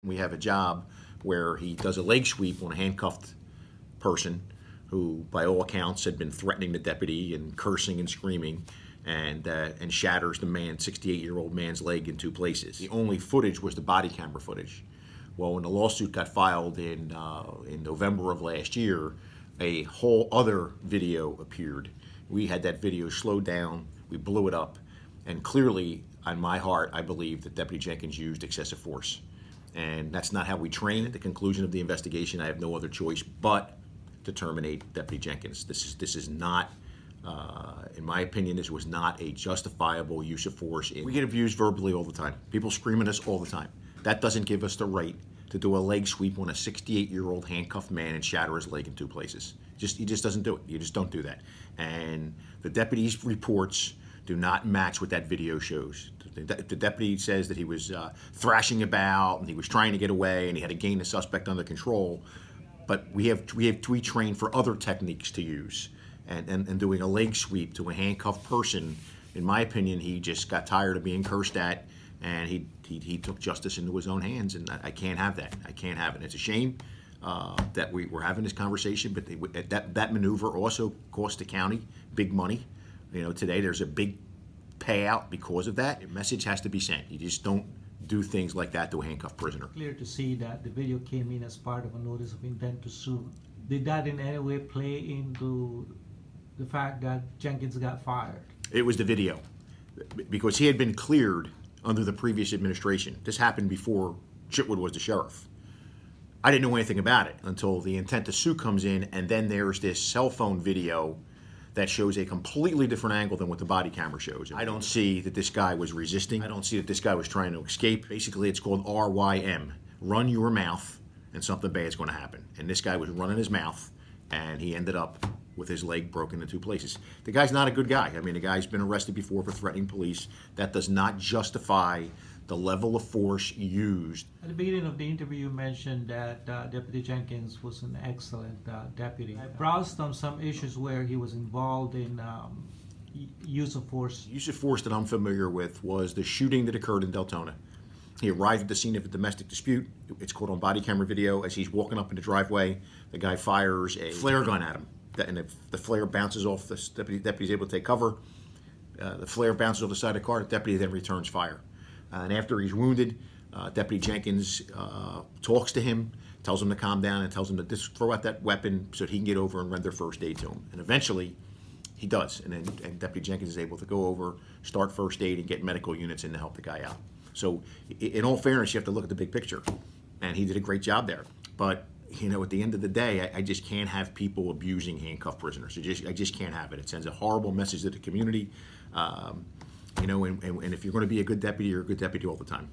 We have a job where he does a leg sweep on a handcuffed person who, by all accounts, had been threatening the deputy and cursing and screaming, and shatters the 68-year-old man's leg in two places. The only footage was the body camera footage. Well, when the lawsuit got filed in November of last year, a whole other video appeared. We had that video slowed down, we blew it up, and clearly, on my heart, I believe that Deputy Jenkins used excessive force. And that's not how we train. At the conclusion of the investigation, I have no other choice but to terminate Deputy Jenkins. This is not, in my opinion, this was not a justifiable use of force. We get abused verbally all the time. People scream at us all the time. That doesn't give us the right to do a leg sweep on a 68-year-old handcuffed man and shatter his leg in two places. He just doesn't do it. You just don't do that. And the deputy's reports do not match what that video shows. The deputy says that he was thrashing about and he was trying to get away and he had to gain the suspect under control. But we train for other techniques to use. And doing a leg sweep to a handcuffed person, in my opinion, he just got tired of being cursed at, and he took justice into his own hands, and I can't have that. I can't have it. It's a shame that we're having this conversation, but that maneuver also cost the county big money. You know, today there's a big payout because of that. A message has to be sent. You just don't do things like that to a handcuffed prisoner. Clear to see that the video came in as part of a notice of intent to sue. Did that in any way play into the fact that Jenkins got fired? It was the video, because he had been cleared under the previous administration. This happened before Chitwood was the sheriff. I didn't know anything about it until the intent to sue comes in, and then there's this cell phone video that shows a completely different angle than what the body camera shows. I don't see that this guy was resisting. I don't see that this guy was trying to escape. Basically, it's called RYM, run your mouth, and something bad is going to happen. And this guy was running his mouth, and he ended up with his leg broken in two places. The guy's not a good guy. I mean, the guy's been arrested before for threatening police. That does not justify the level of force used. At the beginning of the interview, you mentioned that Deputy Jenkins was an excellent deputy. I browsed on some issues where he was involved in use of force. Use of force that I'm familiar with was the shooting that occurred in Deltona. He arrived at the scene of a domestic dispute. It's caught on body camera video. As he's walking up in the driveway, the guy fires a flare gun at him. And if the flare bounces off, the deputy's able to take cover. The flare bounces off the side of the car. The deputy then returns fire. And after he's wounded, Deputy Jenkins talks to him, tells him to calm down, and tells him to just throw out that weapon so that he can get over and render first aid to him. And eventually, he does. And Deputy Jenkins is able to go over, start first aid, and get medical units in to help the guy out. So, in all fairness, you have to look at the big picture. And he did a great job there. But, you know, at the end of the day, I just can't have people abusing handcuffed prisoners. I just can't have it. It sends a horrible message to the community. You know, and if you're going to be a good deputy, you're a good deputy all the time.